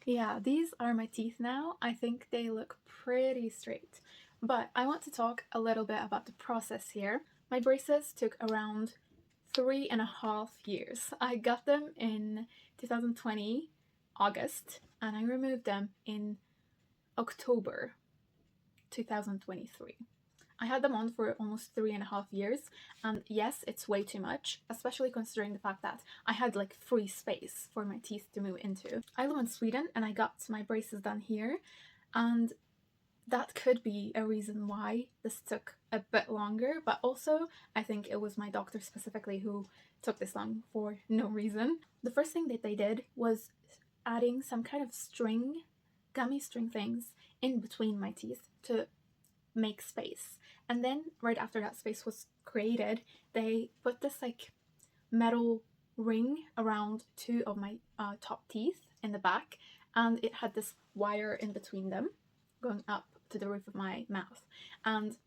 Yeah, these are my teeth now. I think they look pretty straight. But I want to talk a little bit about the process here. My braces took around 3.5 years. I got them in 2020, August, and I removed them in October 2023. I had them on for almost 3.5 years, and yes, it's way too much, especially considering the fact that I had like free space for my teeth to move into. I live in Sweden and I got my braces done here, and that could be a reason why this took a bit longer, but also I think it was my doctor specifically who took this long for no reason. The first thing that they did was adding some kind of string, gummy string things in between my teeth to make space. And then right after that space was created, they put this like metal ring around two of my top teeth in the back, and it had this wire in between them going up to the roof of my mouth. And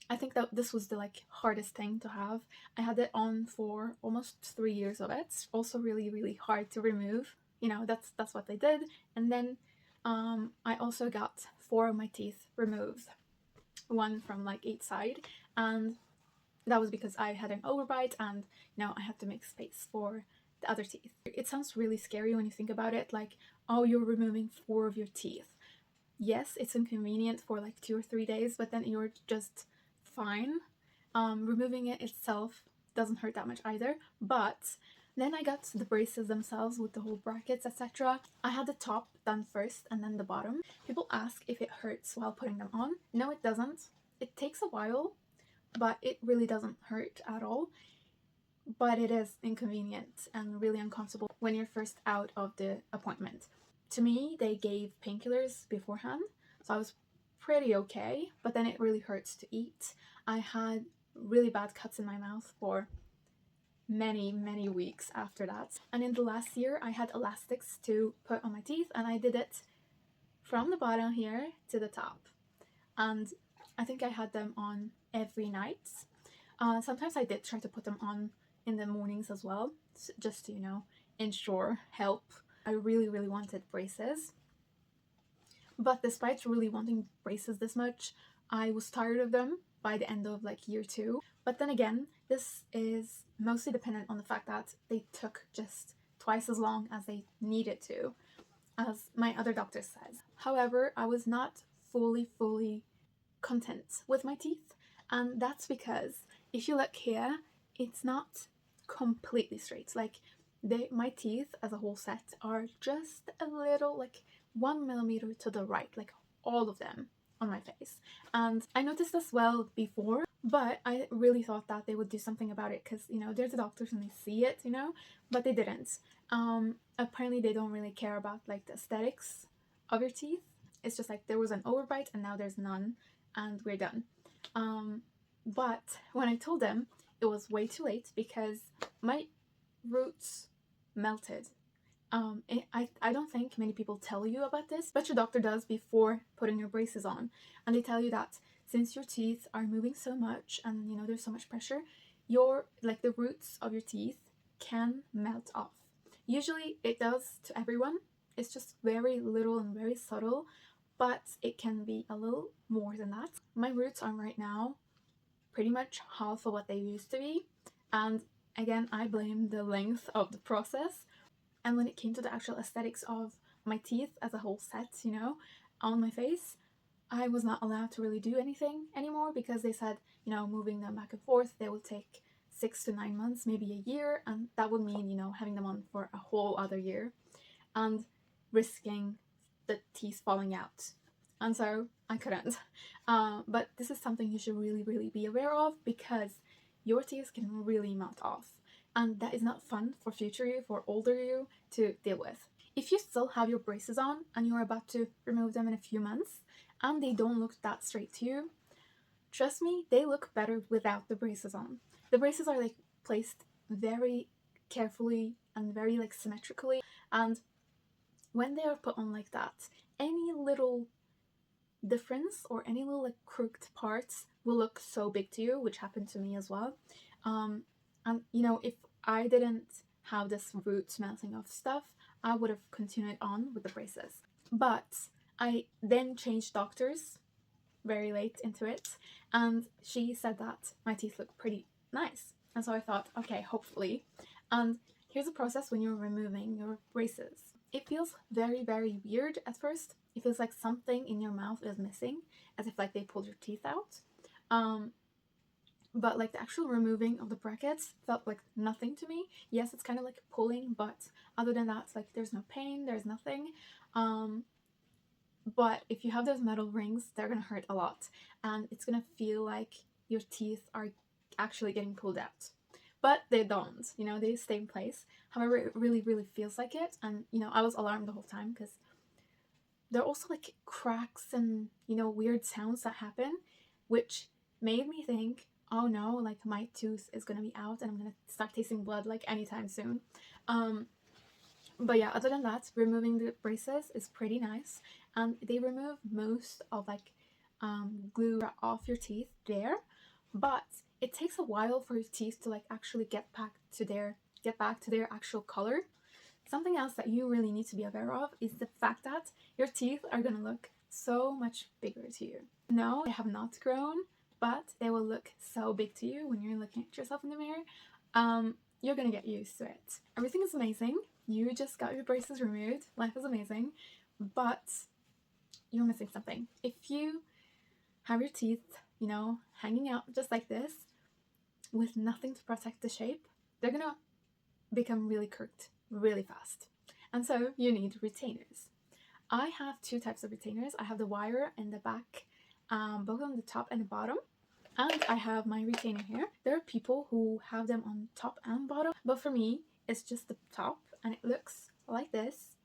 I think that this was the like hardest thing to have. I had it on for almost 3 years of it. It's also really hard to remove. You know, that's what they did. And then I also got 4 of my teeth removed, one from like each side, and that was because I had an overbite and I had to make space for the other teeth. It sounds really scary when you think about it, like, oh, you're removing 4 of your teeth. Yes, it's inconvenient for like 2 or 3 days, but then you're just fine. Removing it itself doesn't hurt that much either, but then I got the braces themselves with the whole brackets, etc. I had the top done first and then the bottom. People ask if it hurts while putting them on. No, it doesn't. It takes a while, but it really doesn't hurt at all. But it is inconvenient and really uncomfortable when you're first out of the appointment. To me, they gave painkillers beforehand, so I was pretty okay, but then it really hurts to eat. I had really bad cuts in my mouth for many weeks after that. And in the last year, I had elastics to put on my teeth, and I did it from the bottom here to the top. And I think I had them on every night. Sometimes I did try to put them on in the mornings as well, just to, ensure help. I really wanted braces. But despite really wanting braces this much, I was tired of them by the end of like year 2. But then again, this is mostly dependent on the fact that they took just twice as long as they needed to, as my other doctor says. However, I was not fully content with my teeth, and that's because if you look here, it's not completely straight. Like my teeth as a whole set are just a little like 1 millimeter to the right, like all of them on my face. And I noticed this well before, but I really thought that they would do something about it because, they're the doctors and they see it, but they didn't. Apparently they don't really care about like the aesthetics of your teeth. It's just like there was an overbite and now there's none and we're done. But when I told them, it was way too late because my roots melted. I don't think many people tell you about this, but your doctor does before putting your braces on. And they tell you that since your teeth are moving so much and there's so much pressure, the roots of your teeth can melt off. Usually it does to everyone. It's just very little and very subtle, but it can be a little more than that. My roots are right now pretty much half of what they used to be, and again, I blame the length of the process. And when it came to the actual aesthetics of my teeth as a whole set, on my face, I was not allowed to really do anything anymore because they said, moving them back and forth, they would take 6 to 9 months, maybe a year, and that would mean, having them on for a whole other year and risking the teeth falling out. And so I couldn't. But this is something you should really be aware of because your teeth can really melt off. And that is not fun for future you, for older you, to deal with. If you still have your braces on and you're about to remove them in a few months and they don't look that straight to you, trust me, they look better without the braces on. The braces are like placed very carefully and very like symmetrically, and when they are put on like that, any little difference or any little like crooked parts will look so big to you, which happened to me as well. And if I didn't have this root melting off stuff, I would have continued on with the braces. But I then changed doctors very late into it, and she said that my teeth look pretty nice. And so I thought, okay, hopefully. And here's the process when you're removing your braces. It feels very, very weird at first. It feels like something in your mouth is missing, as if like they pulled your teeth out. But like the actual removing of the brackets felt like nothing to me. Yes, it's kind of like pulling, but other than that, like there's no pain, there's nothing. But if you have those metal rings, they're gonna hurt a lot, and it's gonna feel like your teeth are actually getting pulled out. But they don't, you know, they stay in place. However, it really, really feels like it, and you know, I was alarmed the whole time because there are also like cracks and, you know, weird sounds that happen, which made me think, oh no, like my tooth is gonna be out and I'm gonna start tasting blood like anytime soon. But yeah, other than that, removing the braces is pretty nice, and they remove most of like glue off your teeth there, but it takes a while for your teeth to like actually get back to their actual color. Something else that you really need to be aware of is the fact that your teeth are gonna look so much bigger to you. No, they have not grown, but they will look so big to you when you're looking at yourself in the mirror. You're gonna get used to it. Everything is amazing. You just got your braces removed. Life is amazing, but you're missing something. If you have your teeth, you know, hanging out just like this with nothing to protect the shape, they're gonna become really crooked really fast. And so you need retainers. I have two types of retainers. I have the wire in the back, both on the top and the bottom. And I have my retainer here. There are people who have them on top and bottom, but for me, it's just the top, and it looks like this.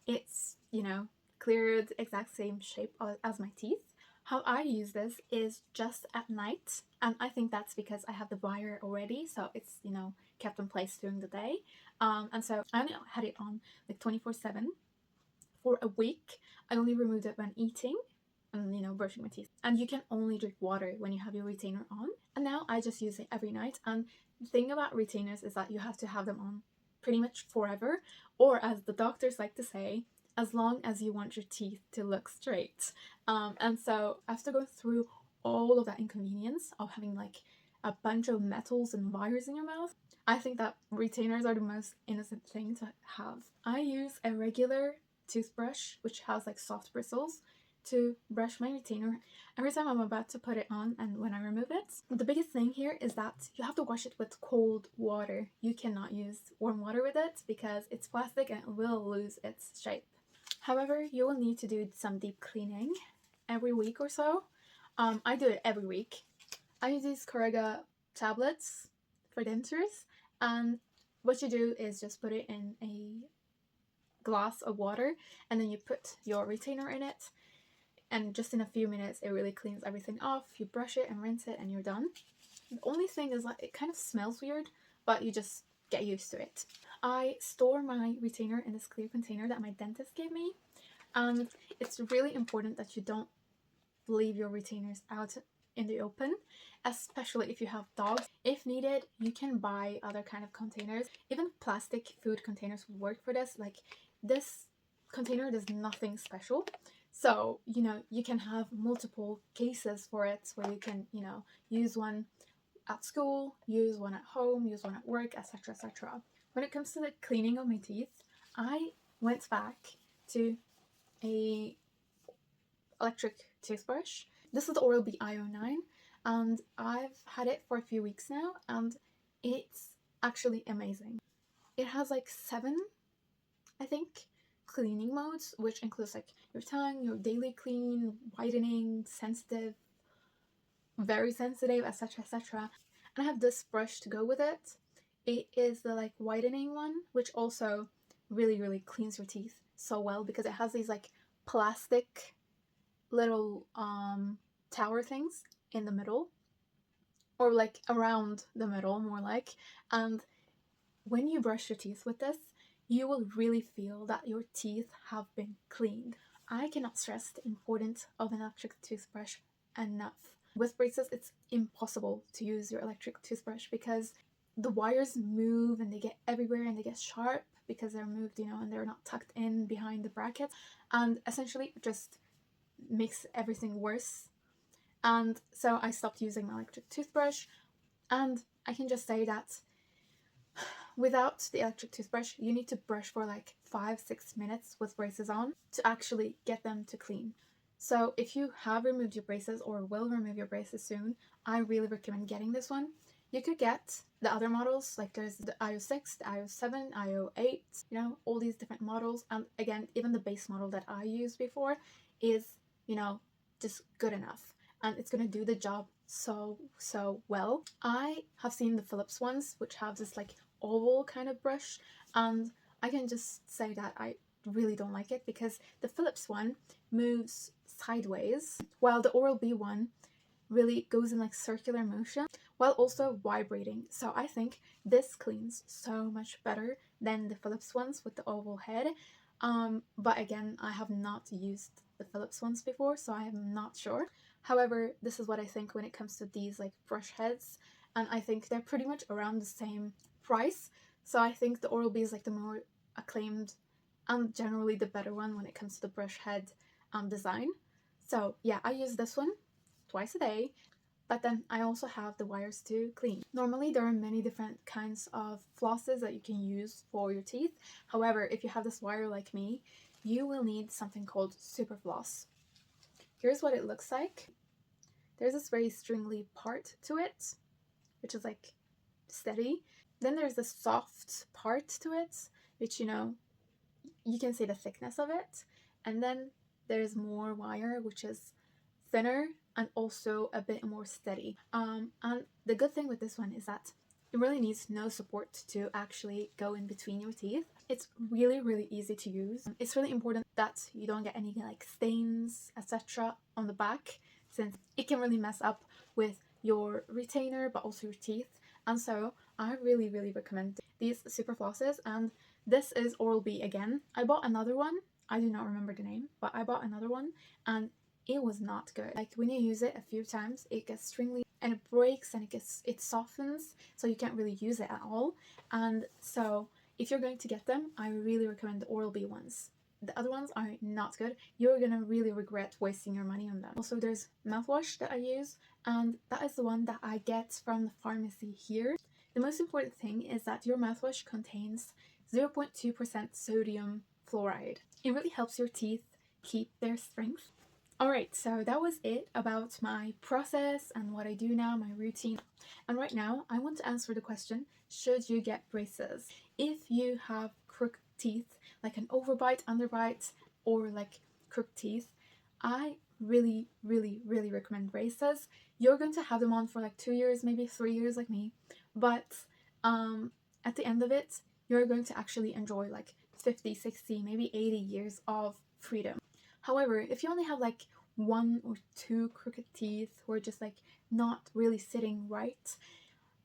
It's, you know, clear, the exact same shape as my teeth. How I use this is just at night, and I think that's because I have the wire already, so it's, you know, kept in place during the day. And so I only had it on like 24/7 for a week. I only removed it when eating and, you know, brushing my teeth. And you can only drink water when you have your retainer on. And now I just use it every night. And the thing about retainers is that you have to have them on pretty much forever, or as the doctors like to say, as long as you want your teeth to look straight. And so after going through all of that inconvenience of having like a bunch of metals and wires in your mouth, I think that retainers are the most innocent thing to have. I use a regular toothbrush which has like soft bristles to brush my retainer every time I'm about to put it on and when I remove it. The biggest thing here is that you have to wash it with cold water. You cannot use warm water with it because it's plastic and it will lose its shape. However, you will need to do some deep cleaning every week or so. I do it every week. I use these Correga tablets for dentures, and what you do is just put it in a glass of water and then you put your retainer in it, and just in a few minutes it really cleans everything off. You brush it and rinse it and you're done. The only thing is that it kind of smells weird, but you just get used to it. I store my retainer in this clear container that my dentist gave me, and it's really important that you don't leave your retainers out in the open, especially if you have dogs. If needed, you can buy other kind of containers. Even plastic food containers would work for this. Like, this container does nothing special, so you know, you can have multiple cases for it where you can, you know, use one at school, use one at home, use one at work, etc, etc. When it comes to the cleaning of my teeth, I went back to a electric toothbrush. This is the Oral-B IO9, and I've had it for a few weeks now, and it's actually amazing. It has like 7, I think, cleaning modes, which includes like your tongue, your daily clean, whitening, sensitive, very sensitive, etc, etc. And I have this brush to go with it. It is the like whitening one, which also really, really cleans your teeth so well because it has these like plastic little tower things in the middle, or like around the middle more like, and when you brush your teeth with this, you will really feel that your teeth have been cleaned. I cannot stress the importance of an electric toothbrush enough. With braces, it's impossible to use your electric toothbrush because the wires move and they get everywhere and they get sharp because they're moved, you know, and they're not tucked in behind the bracket, and essentially it just makes everything worse. And so I stopped using my electric toothbrush, and I can just say that without the electric toothbrush, you need to brush for like 5-6 minutes with braces on to actually get them to clean. So if you have removed your braces or will remove your braces soon, I really recommend getting this one. You could get the other models, like there's the IO6, the IO7, IO8, you know, all these different models. And again, even the base model that I used before is, you know, just good enough. And it's going to do the job so well. I have seen the Philips ones, which have this like oval kind of brush, and I can just say that I really don't like it because the Philips one moves sideways while the Oral-B one really goes in like circular motion while also vibrating. So I think this cleans so much better than the Philips ones with the oval head. But again, I have not used the Philips ones before, so I am not sure. However, this is what I think when it comes to these like brush heads, and I think they're pretty much around the same price. So I think the Oral-B is like the more acclaimed and generally the better one when it comes to the brush head design. So yeah, I use this one twice a day, but then I also have the wires to clean. Normally there are many different kinds of flosses that you can use for your teeth. However, if you have this wire like me, you will need something called super floss. Here's what it looks like. There's this very stringly part to it, which is like steady. Then there's the soft part to it, which, you know, you can see the thickness of it. And then there's more wire, which is thinner and also a bit more steady. And the good thing with this one is that it really needs no support to actually go in between your teeth. It's really easy to use. It's really important that you don't get any like stains, etc. on the back, since it can really mess up with your retainer but also your teeth. And so I really recommend these super flosses, and this is Oral-B again. I bought another one, I do not remember the name, but I bought another one and it was not good. Like when you use it a few times, it gets stringly and it breaks and it softens, so you can't really use it at all. And so if you're going to get them, I really recommend the Oral-B ones. The other ones are not good. You're gonna really regret wasting your money on them. Also, there's mouthwash that I use, and that is the one that I get from the pharmacy here. The most important thing is that your mouthwash contains 0.2% sodium fluoride. It really helps your teeth keep their strength. Alright, so that was it about my process and what I do now, my routine. And right now, I want to answer the question, should you get braces? If you have crooked teeth, like an overbite, underbite, or like crooked teeth, I really recommend braces. You're going to have them on for like 2 years, maybe 3 years like me, but at the end of it, you're going to actually enjoy like 50, 60, maybe 80 years of freedom. However, if you only have like 1 or 2 crooked teeth who are just like not really sitting right,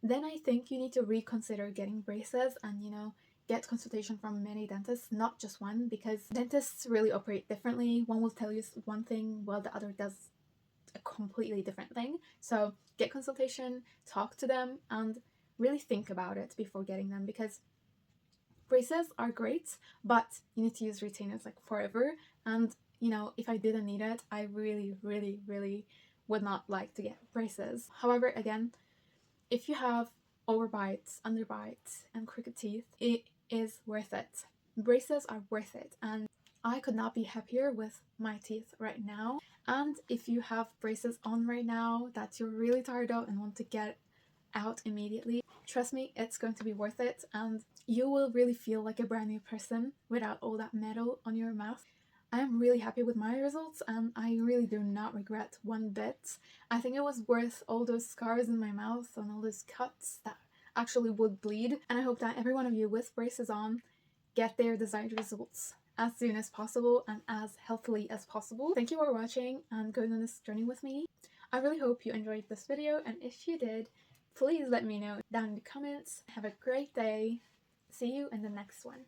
then I think you need to reconsider getting braces and, you know, get consultation from many dentists, not just one, because dentists really operate differently. One will tell you one thing while the other does a completely different thing. So get consultation, talk to them, and really think about it before getting them, because braces are great, but you need to use retainers like forever. And you know, if I didn't need it, I really would not like to get braces. However, again, if you have overbites, underbites, and crooked teeth, it is worth it. Braces are worth it, and I could not be happier with my teeth right now. And if you have braces on right now that you're really tired of and want to get out immediately, trust me, it's going to be worth it, and you will really feel like a brand new person without all that metal on your mouth. I am really happy with my results, and I really do not regret one bit. I think it was worth all those scars in my mouth and all those cuts that actually would bleed, and I hope that every one of you with braces on get their desired results as soon as possible and as healthily as possible. Thank you for watching and going on this journey with me. I really hope you enjoyed this video, and if you did, please let me know down in the comments. Have a great day. See you in the next one.